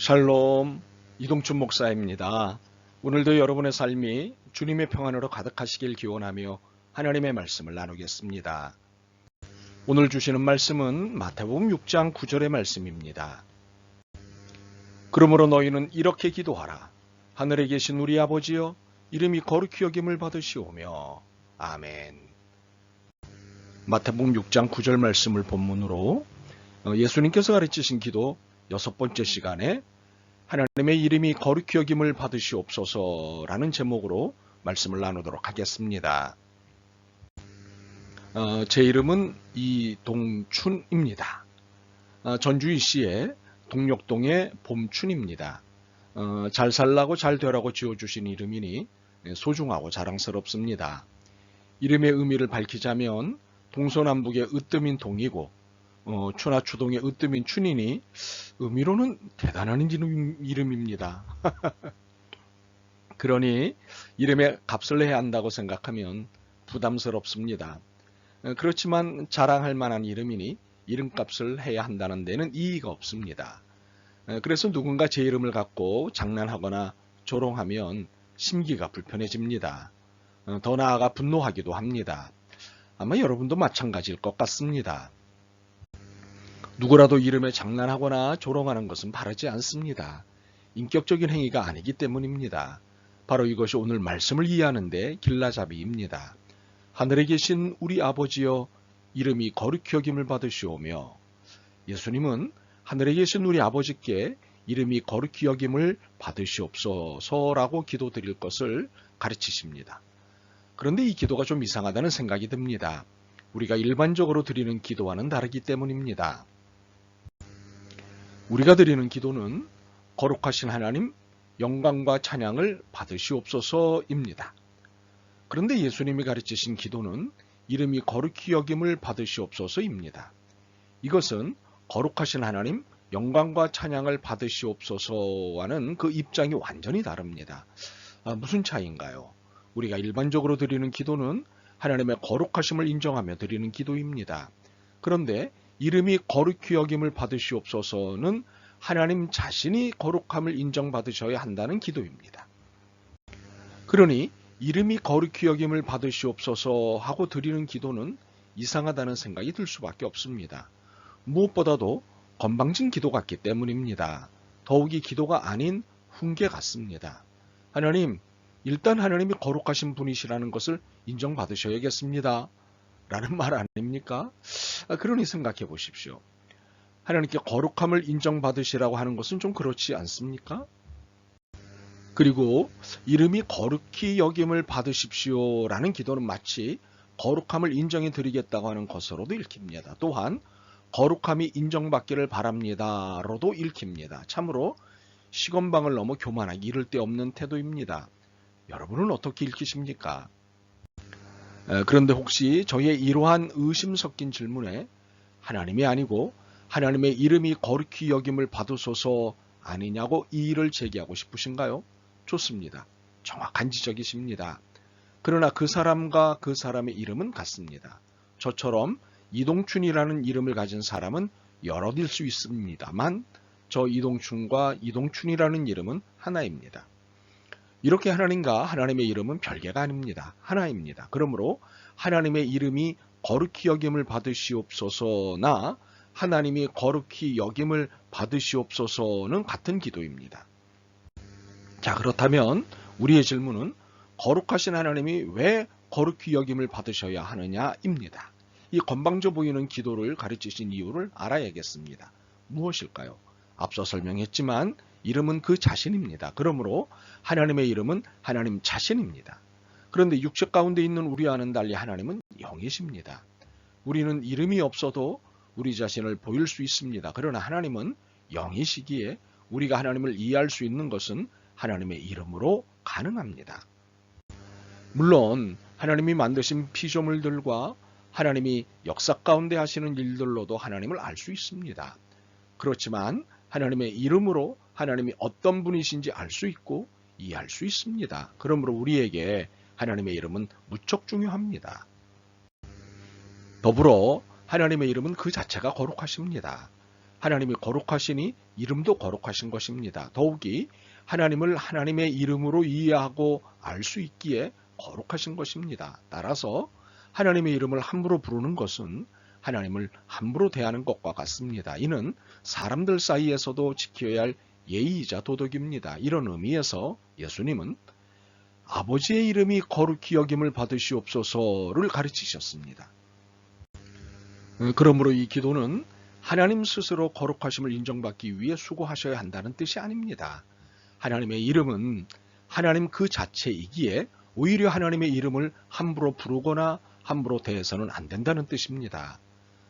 샬롬, 이동춘 목사입니다. 오늘도 여러분의 삶이 주님의 평안으로 가득하시길 기원하며 하나님의 말씀을 나누겠습니다. 오늘 주시는 말씀은 마태복음 6장 9절의 말씀입니다. 그러므로 너희는 이렇게 기도하라. 하늘에 계신 우리 아버지여, 이름이 거룩히 여김을 받으시오며. 아멘. 마태복음 6장 9절 말씀을 본문으로 예수님께서 가르치신 기도 6번째 시간에 하나님의 이름이 거룩히 여김을 받으시옵소서라는 제목으로 말씀을 나누도록 하겠습니다. 제 이름은 이동춘입니다. 전주시의 동력동의 봄춘입니다. 잘 살라고 잘 되라고 지어주신 이름이니 소중하고 자랑스럽습니다. 이름의 의미를 밝히자면 동서남북의 으뜸인 동이고 추나추동의 으뜸인 춘이니 의미로는 대단한 이름입니다. 그러니 이름에 값을 내야 한다고 생각하면 부담스럽습니다. 그렇지만 자랑할 만한 이름이니 이름값을 해야 한다는 데는 이의가 없습니다. 그래서 누군가 제 이름을 갖고 장난하거나 조롱하면 심기가 불편해집니다. 더 나아가 분노하기도 합니다. 아마 여러분도 마찬가지일 것 같습니다. 누구라도 이름에 장난하거나 조롱하는 것은 바르지 않습니다. 인격적인 행위가 아니기 때문입니다. 바로 이것이 오늘 말씀을 이해하는 데 길라잡이입니다. 하늘에 계신 우리 아버지여, 이름이 거룩히 여김을 받으시오며. 예수님은 하늘에 계신 우리 아버지께 이름이 거룩히 여김을 받으시옵소서라고 기도드릴 것을 가르치십니다. 그런데 이 기도가 좀 이상하다는 생각이 듭니다. 우리가 일반적으로 드리는 기도와는 다르기 때문입니다. 우리가 드리는 기도는 거룩하신 하나님, 영광과 찬양을 받으시옵소서입니다. 그런데 예수님이 가르치신 기도는 이름이 거룩히 여김을 받으시옵소서입니다. 이것은 거룩하신 하나님, 영광과 찬양을 받으시옵소서와는 그 입장이 완전히 다릅니다. 무슨 차이인가요? 우리가 일반적으로 드리는 기도는 하나님의 거룩하심을 인정하며 드리는 기도입니다. 그런데 이름이 거룩히 여김을 받으시옵소서는 하나님 자신이 거룩함을 인정받으셔야 한다는 기도입니다. 그러니 이름이 거룩히 여김을 받으시옵소서 하고 드리는 기도는 이상하다는 생각이 들 수밖에 없습니다. 무엇보다도 건방진 기도 같기 때문입니다. 더욱이 기도가 아닌 훈계 같습니다. 하나님, 일단 하나님이 거룩하신 분이시라는 것을 인정받으셔야겠습니다. 라는 말 아닙니까? 그러니 생각해 보십시오. 하나님께 거룩함을 인정받으시라고 하는 것은 좀 그렇지 않습니까? 그리고 이름이 거룩히 여김을 받으십시오 라는 기도는 마치 거룩함을 인정해 드리겠다고 하는 것으로도 읽힙니다. 또한 거룩함이 인정받기를 바랍니다 로도 읽힙니다. 참으로 시건방을 넘어 교만하기 이를 데 없는 태도입니다. 여러분은 어떻게 읽히십니까? 그런데 혹시 저희의 이러한 의심 섞인 질문에 하나님이 아니고 하나님의 이름이 거룩히 여김을 받으소서 아니냐고 이의를 제기하고 싶으신가요? 좋습니다. 정확한 지적이십니다. 그러나 그 사람과 그 사람의 이름은 같습니다. 저처럼 이동춘이라는 이름을 가진 사람은 여럿일 수 있습니다만 저 이동춘과 이동춘이라는 이름은 하나입니다. 이렇게 하나님과 하나님의 이름은 별개가 아닙니다. 하나입니다. 그러므로 하나님의 이름이 거룩히 여김을 받으시옵소서나 하나님이 거룩히 여김을 받으시옵소서는 같은 기도입니다. 자, 그렇다면 우리의 질문은 거룩하신 하나님이 왜 거룩히 여김을 받으셔야 하느냐입니다. 이 건방져 보이는 기도를 가르치신 이유를 알아야겠습니다. 무엇일까요? 앞서 설명했지만 이름은 그 자신입니다. 그러므로 하나님의 이름은 하나님 자신입니다. 그런데 육체 가운데 있는 우리와는 달리 하나님은 영이십니다. 우리는 이름이 없어도 우리 자신을 보일 수 있습니다. 그러나 하나님은 영이시기에 우리가 하나님을 이해할 수 있는 것은 하나님의 이름으로 가능합니다. 물론 하나님이 만드신 피조물들과 하나님이 역사 가운데 하시는 일들로도 하나님을 알 수 있습니다. 그렇지만 하나님의 이름으로 하나님이 어떤 분이신지 알 수 있고 이해할 수 있습니다. 그러므로 우리에게 하나님의 이름은 무척 중요합니다. 더불어 하나님의 이름은 그 자체가 거룩하십니다. 하나님이 거룩하시니 이름도 거룩하신 것입니다. 더욱이 하나님을 하나님의 이름으로 이해하고 알 수 있기에 거룩하신 것입니다. 따라서 하나님의 이름을 함부로 부르는 것은 하나님을 함부로 대하는 것과 같습니다. 이는 사람들 사이에서도 지켜야 할 예의이자 도덕입니다. 이런 의미에서 예수님은 아버지의 이름이 거룩히 여김을 받으시옵소서를 가르치셨습니다. 그러므로 이 기도는 하나님 스스로 거룩하심을 인정받기 위해 수고하셔야 한다는 뜻이 아닙니다. 하나님의 이름은 하나님 그 자체이기에 오히려 하나님의 이름을 함부로 부르거나 함부로 대해서는 안 된다는 뜻입니다.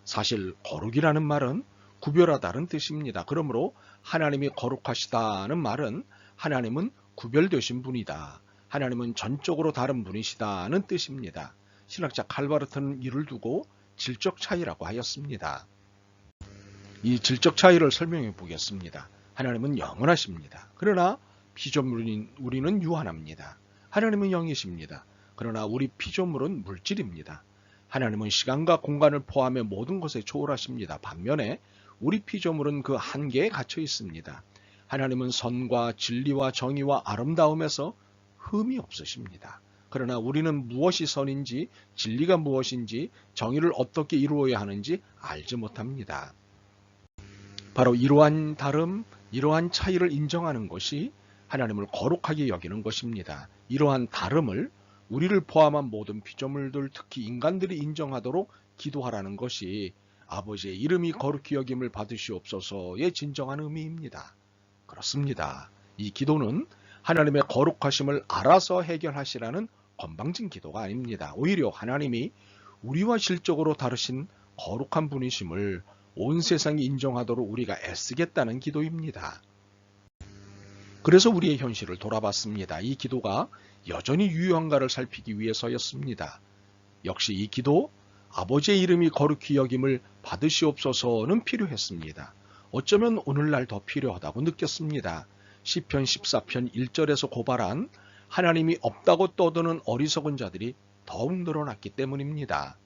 사실 거룩이라는 말은 구별하다는 뜻입니다. 그러므로 하나님이 거룩하시다는 말은 하나님은 구별되신 분이다. 하나님은 전적으로 다른 분이시다는 뜻입니다. 신학자 칼바르트는 이를 두고 질적 차이라고 하였습니다. 이 질적 차이를 설명해 보겠습니다. 하나님은 영원하십니다. 그러나 피조물인 우리는 유한합니다. 하나님은 영이십니다. 그러나 우리 피조물은 물질입니다. 하나님은 시간과 공간을 포함해 모든 것에 초월하십니다. 반면에 우리 피조물은 그 한계에 갇혀 있습니다. 하나님은 선과 진리와 정의와 아름다움에서 흠이 없으십니다. 그러나 우리는 무엇이 선인지, 진리가 무엇인지, 정의를 어떻게 이루어야 하는지 알지 못합니다. 바로 이러한 다름, 이러한 차이를 인정하는 것이 하나님을 거룩하게 여기는 것입니다. 이러한 다름을 우리를 포함한 모든 피조물들, 특히 인간들이 인정하도록 기도하라는 것이 아버지의 이름이 거룩히 여김을 받으시옵소서의 진정한 의미입니다. 그렇습니다. 이 기도는 하나님의 거룩하심을 알아서 해결하시라는 건방진 기도가 아닙니다. 오히려 하나님이 우리와 질적으로 다르신 거룩한 분이심을 온 세상이 인정하도록 우리가 애쓰겠다는 기도입니다. 그래서 우리의 현실을 돌아봤습니다. 이 기도가 여전히 유효한가를 살피기 위해서였습니다. 역시 이 기도, 아버지의 이름이 거룩히 여김을 받으시옵소서는 필요했습니다. 어쩌면 오늘날 더 필요하다고 느꼈습니다. 시편 14편 1절에서 고발한 하나님이 없다고 떠드는 어리석은 자들이 더욱 늘어났기 때문입니다.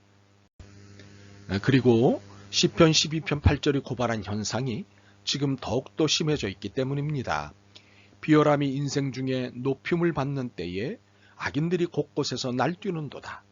그리고 시편 12편 8절이 고발한 현상이 지금 더욱더 심해져 있기 때문입니다. 비열함이 인생 중에 높임을 받는 때에 악인들이 곳곳에서 날뛰는도다.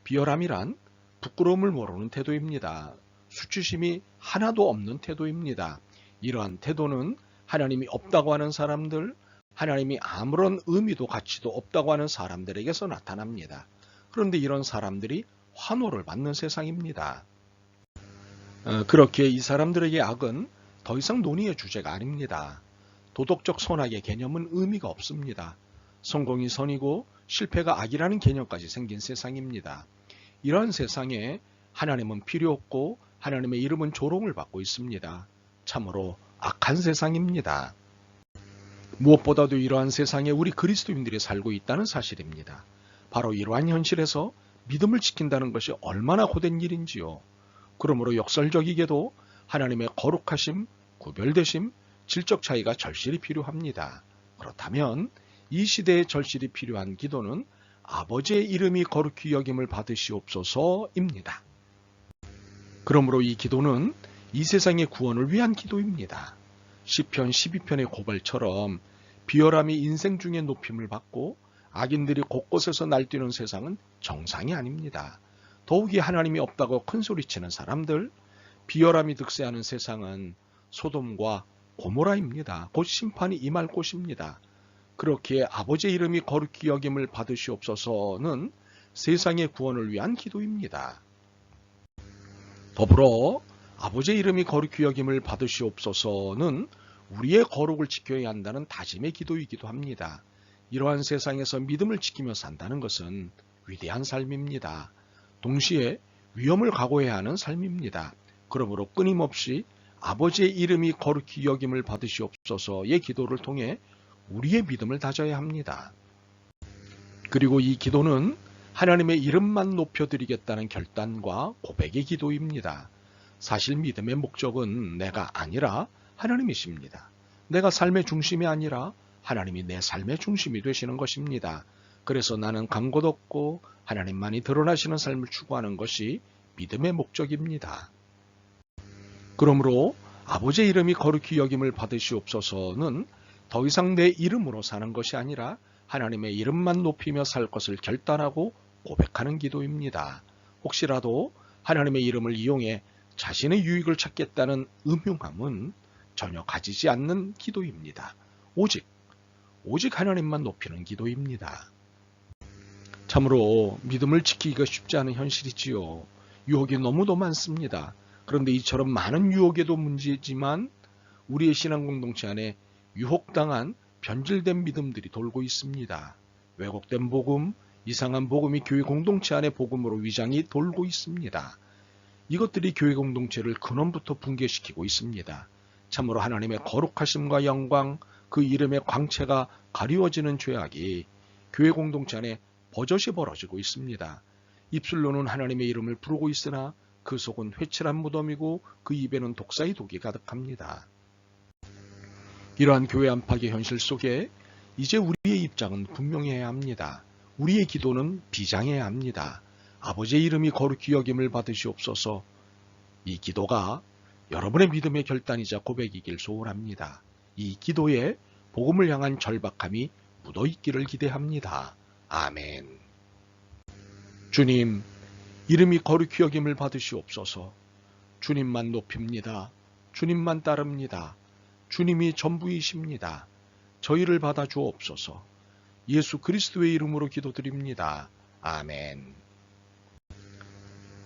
비열함이란 부끄러움을 모르는 태도입니다. 수치심이 하나도 없는 태도입니다. 이러한 태도는 하나님이 없다고 하는 사람들, 하나님이 아무런 의미도 가치도 없다고 하는 사람들에게서 나타납니다. 그런데 이런 사람들이 환호를 받는 세상입니다. 그렇게 이 사람들에게 악은 더 이상 논의의 주제가 아닙니다. 도덕적 선악의 개념은 의미가 없습니다. 성공이 선이고 실패가 악이라는 개념까지 생긴 세상입니다. 이러한 세상에 하나님은 필요 없고 하나님의 이름은 조롱을 받고 있습니다. 참으로 악한 세상입니다. 무엇보다도 이러한 세상에 우리 그리스도인들이 살고 있다는 사실입니다. 바로 이러한 현실에서 믿음을 지킨다는 것이 얼마나 고된 일인지요. 그러므로 역설적이게도 하나님의 거룩하심, 구별되심, 질적 차이가 절실히 필요합니다. 그렇다면 이 시대에 절실히 필요한 기도는 아버지의 이름이 거룩히 여김을 받으시옵소서입니다. 그러므로 이 기도는 이 세상의 구원을 위한 기도입니다. 시편 12편의 고발처럼 비열함이 인생 중에 높임을 받고 악인들이 곳곳에서 날뛰는 세상은 정상이 아닙니다. 더욱이 하나님이 없다고 큰소리치는 사람들, 비열함이 득세하는 세상은 소돔과 고모라입니다. 곧 심판이 임할 곳입니다. 그렇기에 아버지의 이름이 거룩히 여김을 받으시옵소서는 세상의 구원을 위한 기도입니다. 더불어 아버지의 이름이 거룩히 여김을 받으시옵소서는 우리의 거룩을 지켜야 한다는 다짐의 기도이기도 합니다. 이러한 세상에서 믿음을 지키며 산다는 것은 위대한 삶입니다. 동시에 위험을 각오해야 하는 삶입니다. 그러므로 끊임없이 아버지의 이름이 거룩히 여김을 받으시옵소서의 기도를 통해 우리의 믿음을 다져야 합니다. 그리고 이 기도는 하나님의 이름만 높여드리겠다는 결단과 고백의 기도입니다. 사실 믿음의 목적은 내가 아니라 하나님이십니다. 내가 삶의 중심이 아니라 하나님이 내 삶의 중심이 되시는 것입니다. 그래서 나는 간 곳 없고 하나님만이 드러나시는 삶을 추구하는 것이 믿음의 목적입니다. 그러므로 아버지의 이름이 거룩히 여김을 받으시옵소서는 더 이상 내 이름으로 사는 것이 아니라 하나님의 이름만 높이며 살 것을 결단하고 고백하는 기도입니다. 혹시라도 하나님의 이름을 이용해 자신의 유익을 찾겠다는 음흉함은 전혀 가지지 않는 기도입니다. 오직 하나님만 높이는 기도입니다. 참으로 믿음을 지키기가 쉽지 않은 현실이지요. 유혹이 너무도 많습니다. 그런데 이처럼 많은 유혹에도 문제지만 우리의 신앙 공동체 안에 유혹당한 변질된 믿음들이 돌고 있습니다. 왜곡된 복음, 이상한 복음이 교회 공동체 안에 복음으로 위장이 돌고 있습니다. 이것들이 교회 공동체를 근원부터 붕괴시키고 있습니다. 참으로 하나님의 거룩하심과 영광, 그 이름의 광채가 가리워지는 죄악이 교회 공동체 안에 버젓이 벌어지고 있습니다. 입술로는 하나님의 이름을 부르고 있으나 그 속은 회칠한 무덤이고 그 입에는 독사의 독이 가득합니다. 이러한 교회 안팎의 현실 속에 이제 우리의 입장은 분명해야 합니다. 우리의 기도는 비장해야 합니다. 아버지의 이름이 거룩히 여김을 받으시옵소서. 이 기도가 여러분의 믿음의 결단이자 고백이길 소원합니다. 이 기도에 복음을 향한 절박함이 묻어있기를 기대합니다. 아멘. 주님, 이름이 거룩히 여김을 받으시옵소서. 주님만 높입니다. 주님만 따릅니다. 주님이 전부이십니다. 저희를 받아주옵소서. 예수 그리스도의 이름으로 기도드립니다. 아멘.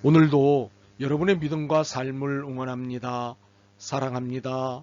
오늘도 여러분의 믿음과 삶을 응원합니다. 사랑합니다.